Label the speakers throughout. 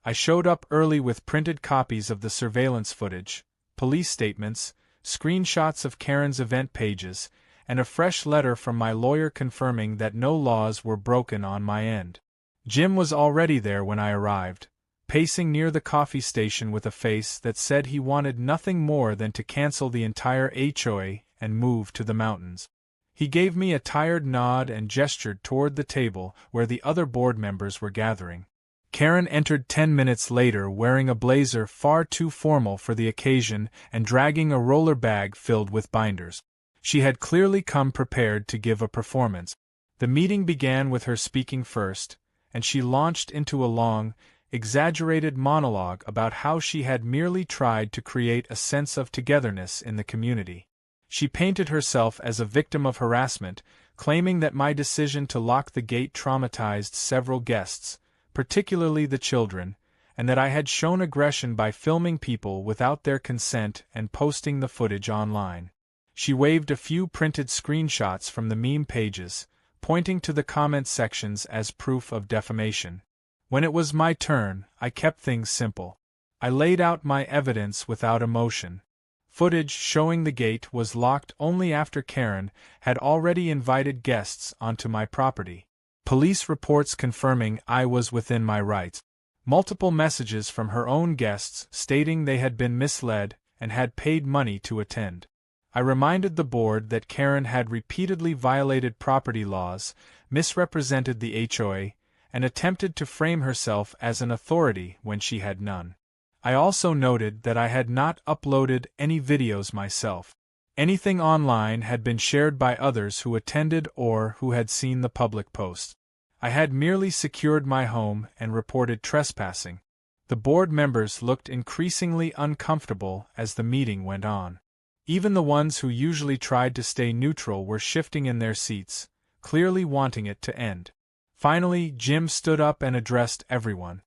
Speaker 1: I showed up early with printed copies of the surveillance footage, police statements, screenshots of Karen's event pages, and a fresh letter from my lawyer confirming that no laws were broken on my end. Jim was already there when I arrived, pacing near the coffee station with a face that said he wanted nothing more than to cancel the entire HOA and move to the mountains. He gave me a tired nod and gestured toward the table where the other board members were gathering. Karen entered 10 minutes later wearing a blazer far too formal for the occasion and dragging a roller bag filled with binders. She had clearly come prepared to give a performance. The meeting began with her speaking first, and she launched into a long, exaggerated monologue about how she had merely tried to create a sense of togetherness in the community. She painted herself as a victim of harassment, claiming that my decision to lock the gate traumatized several guests, particularly the children, and that I had shown aggression by filming people without their consent and posting the footage online. She waved a few printed screenshots from the meme pages, pointing to the comment sections as proof of defamation. When it was my turn, I kept things simple. I laid out my evidence without emotion. Footage showing the gate was locked only after Karen had already invited guests onto my property. Police reports confirming I was within my rights. Multiple messages from her own guests stating they had been misled and had paid money to attend. I reminded the board that Karen had repeatedly violated property laws, misrepresented the HOA, and attempted to frame herself as an authority when she had none. I also noted that I had not uploaded any videos myself. Anything online had been shared by others who attended or who had seen the public post. I had merely secured my home and reported trespassing. The board members looked increasingly uncomfortable as the meeting went on. Even the ones who usually tried to stay neutral were shifting in their seats, clearly wanting it to end. Finally, Jim stood up and addressed everyone.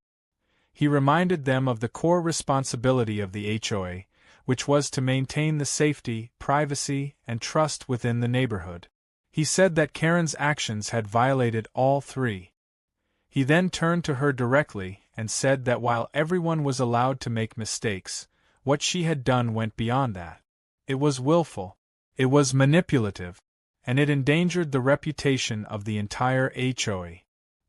Speaker 1: He reminded them of the core responsibility of the HOA, which was to maintain the safety, privacy, and trust within the neighborhood. He said that Karen's actions had violated all three. He then turned to her directly and said that while everyone was allowed to make mistakes, what she had done went beyond that. It was willful, it was manipulative, and it endangered the reputation of the entire HOA.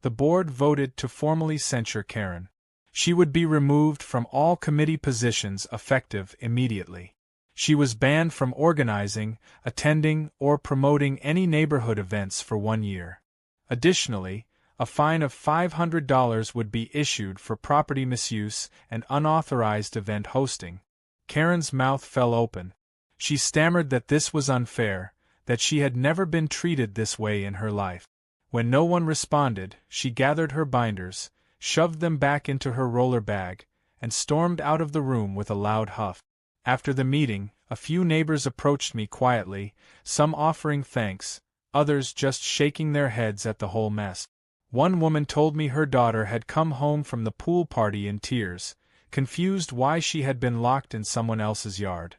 Speaker 1: The board voted to formally censure Karen. She would be removed from all committee positions effective immediately. She was banned from organizing, attending, or promoting any neighborhood events for 1 year. Additionally, a fine of $500 would be issued for property misuse and unauthorized event hosting. Karen's mouth fell open. She stammered that this was unfair, that she had never been treated this way in her life. When no one responded, she gathered her binders, shoved them back into her roller bag, and stormed out of the room with a loud huff. After the meeting, a few neighbors approached me quietly, some offering thanks, others just shaking their heads at the whole mess. One woman told me her daughter had come home from the pool party in tears, confused why she had been locked in someone else's yard.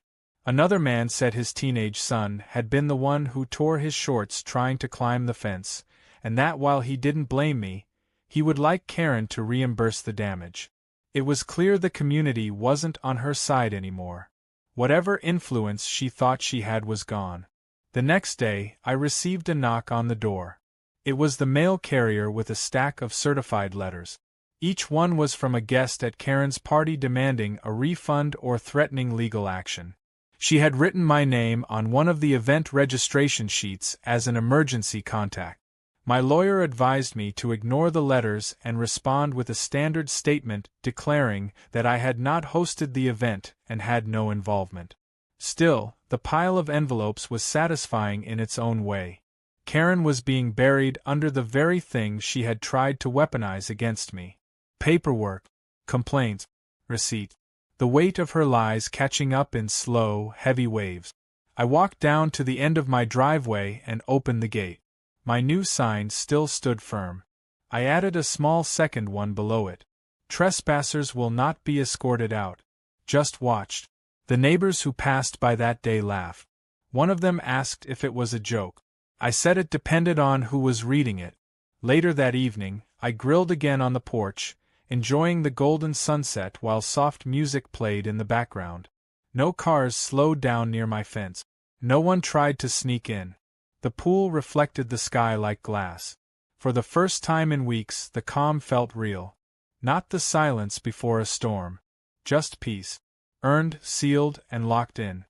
Speaker 1: Another man said his teenage son had been the one who tore his shorts trying to climb the fence, and that while he didn't blame me, he would like Karen to reimburse the damage. It was clear the community wasn't on her side anymore. Whatever influence she thought she had was gone. The next day, I received a knock on the door. It was the mail carrier with a stack of certified letters. Each one was from a guest at Karen's party demanding a refund or threatening legal action. She had written my name on one of the event registration sheets as an emergency contact. My lawyer advised me to ignore the letters and respond with a standard statement declaring that I had not hosted the event and had no involvement. Still, the pile of envelopes was satisfying in its own way. Karen was being buried under the very thing she had tried to weaponize against me. Paperwork, complaints, receipts. The weight of her lies catching up in slow, heavy waves. I walked down to the end of my driveway and opened the gate. My new sign still stood firm. I added a small second one below it. Trespassers will not be escorted out. Just watched. The neighbors who passed by that day laughed. One of them asked if it was a joke. I said it depended on who was reading it. Later that evening, I grilled again on the porch, enjoying the golden sunset while soft music played in the background. No cars slowed down near my fence. No one tried to sneak in. The pool reflected the sky like glass. For the first time in weeks, the calm felt real. Not the silence before a storm. Just peace. Earned, sealed, and locked in.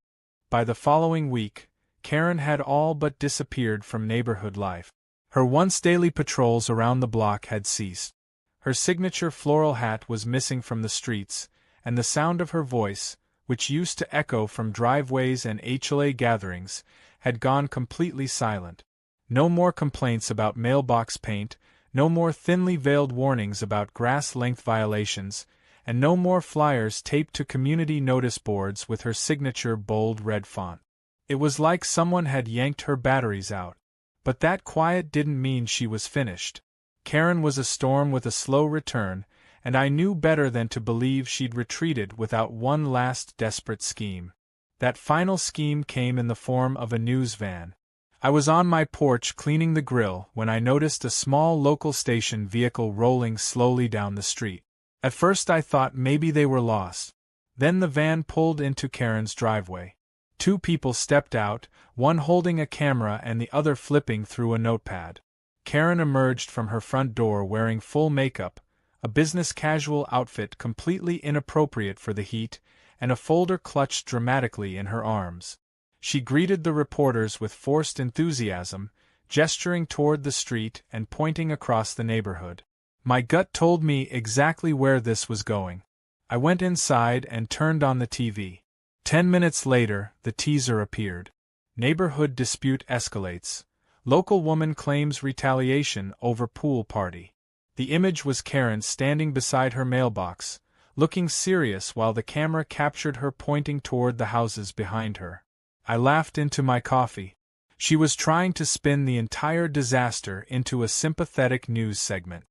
Speaker 1: By the following week, Karen had all but disappeared from neighborhood life. Her once daily patrols around the block had ceased. Her signature floral hat was missing from the streets, and the sound of her voice, which used to echo from driveways and HOA gatherings, had gone completely silent. No more complaints about mailbox paint, no more thinly veiled warnings about grass length violations, and no more flyers taped to community notice boards with her signature bold red font. It was like someone had yanked her batteries out. But that quiet didn't mean she was finished. Karen was a storm with a slow return, and I knew better than to believe she'd retreated without one last desperate scheme. That final scheme came in the form of a news van. I was on my porch cleaning the grill when I noticed a small local station vehicle rolling slowly down the street. At first I thought maybe they were lost. Then the van pulled into Karen's driveway. Two people stepped out, one holding a camera and the other flipping through a notepad. Karen emerged from her front door wearing full makeup, a business casual outfit completely inappropriate for the heat, and a folder clutched dramatically in her arms. She greeted the reporters with forced enthusiasm, gesturing toward the street and pointing across the neighborhood. My gut told me exactly where this was going. I went inside and turned on the TV. 10 minutes later, the teaser appeared. Neighborhood dispute escalates. Local woman claims retaliation over pool party. The image was Karen standing beside her mailbox, looking serious while the camera captured her pointing toward the houses behind her. I laughed into my coffee. She was trying to spin the entire disaster into a sympathetic news segment.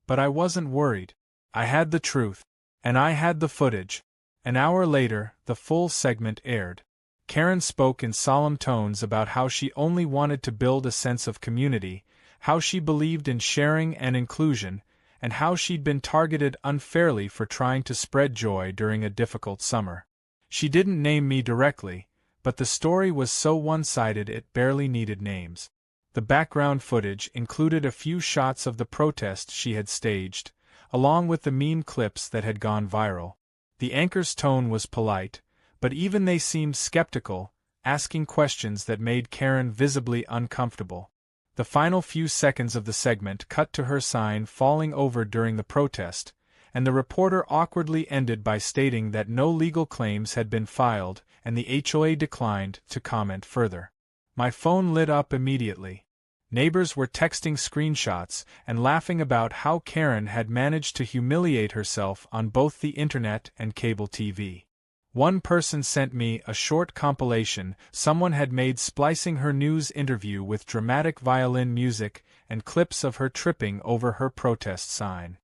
Speaker 1: But I wasn't worried. I had the truth. And I had the footage. An hour later, the full segment aired. Karen spoke in solemn tones about how she only wanted to build a sense of community, how she believed in sharing and inclusion, and how she'd been targeted unfairly for trying to spread joy during a difficult summer. She didn't name me directly, but the story was so one-sided it barely needed names. The background footage included a few shots of the protest she had staged, along with the meme clips that had gone viral. The anchor's tone was polite, but even they seemed skeptical, asking questions that made Karen visibly uncomfortable. The final few seconds of the segment cut to her sign falling over during the protest, and the reporter awkwardly ended by stating that no legal claims had been filed and the HOA declined to comment further. My phone lit up immediately. Neighbors were texting screenshots and laughing about how Karen had managed to humiliate herself on both the internet and cable TV. One person sent me a short compilation someone had made splicing her news interview with dramatic violin music and clips of her tripping over her protest sign.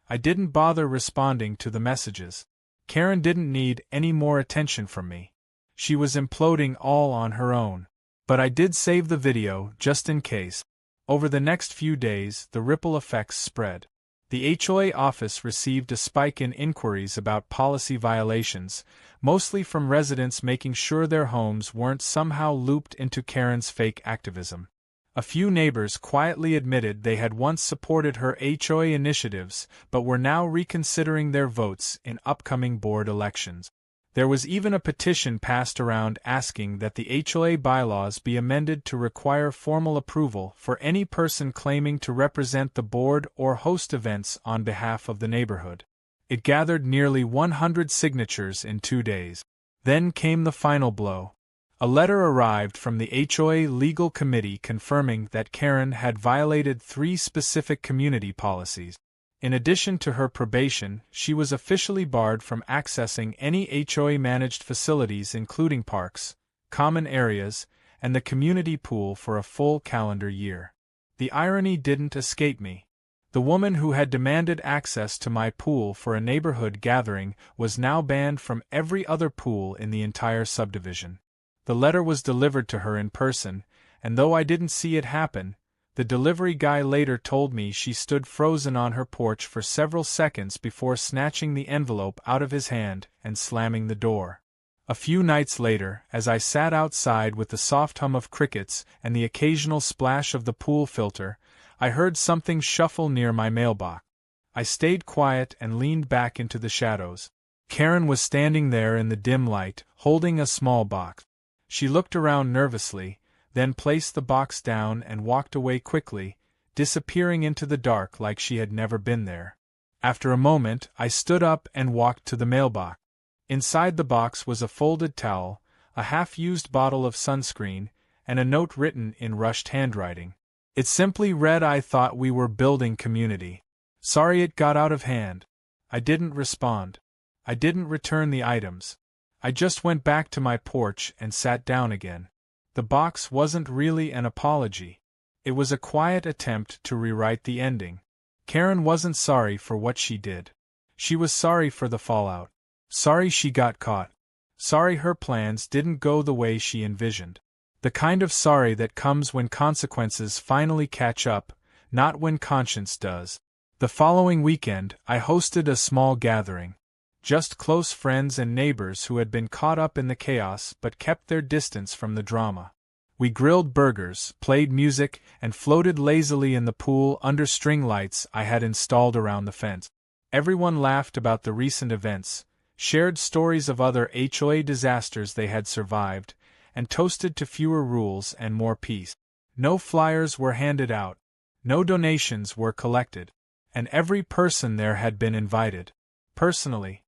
Speaker 1: I didn't bother responding to the messages. Karen didn't need any more attention from me. She was imploding all on her own. But I did save the video, just in case. Over the next few days, the ripple effects spread. The HOA office received a spike in inquiries about policy violations, mostly from residents making sure their homes weren't somehow looped into Karen's fake activism. A few neighbors quietly admitted they had once supported her HOA initiatives but were now reconsidering their votes in upcoming board elections. There was even a petition passed around asking that the HOA bylaws be amended to require formal approval for any person claiming to represent the board or host events on behalf of the neighborhood. It gathered nearly 100 signatures in 2 days. Then came the final blow. A letter arrived from the HOA legal committee confirming that Karen had violated 3 specific community policies. In addition to her probation, she was officially barred from accessing any HOA-managed facilities including parks, common areas, and the community pool for a full calendar year. The irony didn't escape me. The woman who had demanded access to my pool for a neighborhood gathering was now banned from every other pool in the entire subdivision. The letter was delivered to her in person, and though I didn't see it happen, The delivery guy later told me she stood frozen on her porch for several seconds before snatching the envelope out of his hand and slamming the door. A few nights later, as I sat outside with the soft hum of crickets and the occasional splash of the pool filter, I heard something shuffle near my mailbox. I stayed quiet and leaned back into the shadows. Karen was standing there in the dim light, holding a small box. She looked around nervously, then placed the box down and walked away quickly, disappearing into the dark like she had never been there. After a moment, I stood up and walked to the mailbox. Inside the box was a folded towel, a half-used bottle of sunscreen, and a note written in rushed handwriting. It simply read, "I thought we were building community. Sorry it got out of hand." I didn't respond. I didn't return the items. I just went back to my porch and sat down again. The box wasn't really an apology. It was a quiet attempt to rewrite the ending. Karen wasn't sorry for what she did. She was sorry for the fallout. Sorry she got caught. Sorry her plans didn't go the way she envisioned. The kind of sorry that comes when consequences finally catch up, not when conscience does. The following weekend, I hosted a small gathering. Just close friends and neighbors who had been caught up in the chaos but kept their distance from the drama. We grilled burgers, played music, and floated lazily in the pool under string lights I had installed around the fence. Everyone laughed about the recent events, shared stories of other HOA disasters they had survived, and toasted to fewer rules and more peace. No flyers were handed out, no donations were collected, and every person there had been invited. Personally,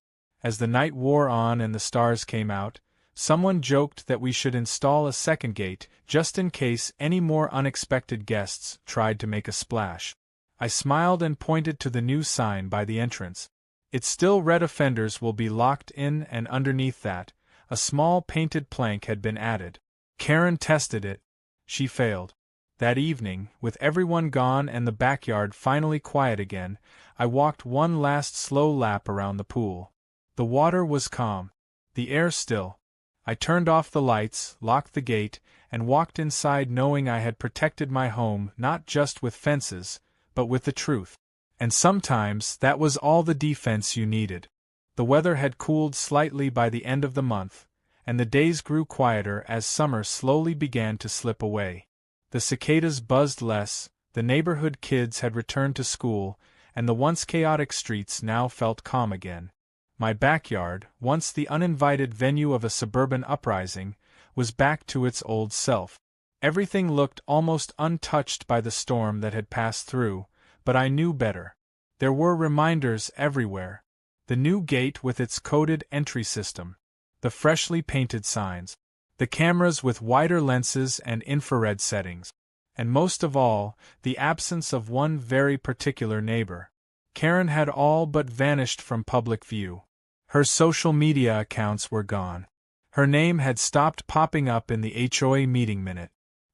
Speaker 1: as the night wore on and the stars came out, someone joked that we should install a second gate just in case any more unexpected guests tried to make a splash. I smiled and pointed to the new sign by the entrance. It still read, "Offenders will be locked in," and underneath that, a small painted plank had been added. Karen tested it. She failed. That evening, with everyone gone and the backyard finally quiet again, I walked one last slow lap around the pool. The water was calm, the air still. I turned off the lights, locked the gate, and walked inside knowing I had protected my home not just with fences, but with the truth. And sometimes that was all the defense you needed. The weather had cooled slightly by the end of the month, and the days grew quieter as summer slowly began to slip away. The cicadas buzzed less, the neighborhood kids had returned to school, and the once chaotic streets now felt calm again. My backyard, once the uninvited venue of a suburban uprising, was back to its old self. Everything looked almost untouched by the storm that had passed through, but I knew better. There were reminders everywhere. The new gate with its coded entry system, the freshly painted signs, the cameras with wider lenses and infrared settings, and most of all, the absence of one very particular neighbor. Karen had all but vanished from public view. Her social media accounts were gone. Her name had stopped popping up in the HOA meeting minute.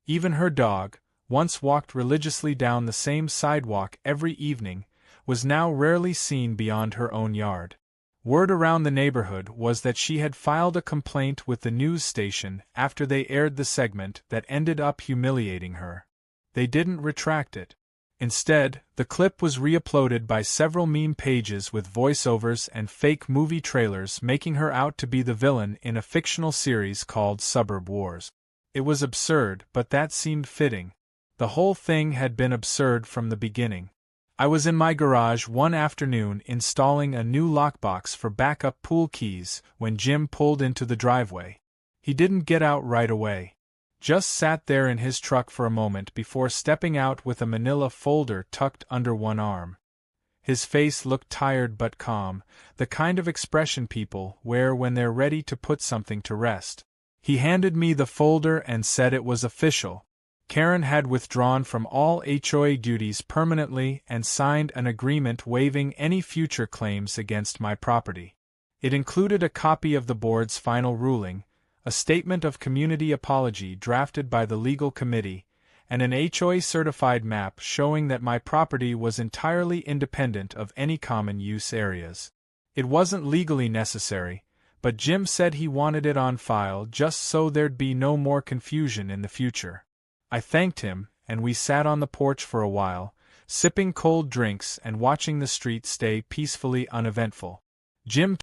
Speaker 1: Even her dog, once walked religiously down the same sidewalk every evening, was now rarely seen beyond her own yard. Word around the neighborhood was that she had filed a complaint with the news station after they aired the segment that ended up humiliating her. They didn't retract it. Instead, the clip was re-uploaded by several meme pages with voiceovers and fake movie trailers making her out to be the villain in a fictional series called Suburb Wars. It was absurd, but that seemed fitting. The whole thing had been absurd from the beginning. I was in my garage one afternoon installing a new lockbox for backup pool keys when Jim pulled into the driveway. He didn't get out right away. Just sat there in his truck for a moment before stepping out with a manila folder tucked under one arm. His face looked tired but calm, the kind of expression people wear when they're ready to put something to rest. He handed me the folder and said it was official. Karen had withdrawn from all HOA duties permanently and signed an agreement waiving any future claims against my property. It included a copy of the board's final ruling, a statement of community apology drafted by the legal committee, and an HOA-certified map showing that my property was entirely independent of any common-use areas. It wasn't legally necessary, but Jim said he wanted it on file just so there'd be no more confusion in the future. I thanked him, and we sat on the porch for a while, sipping cold drinks and watching the street stay peacefully uneventful. Jim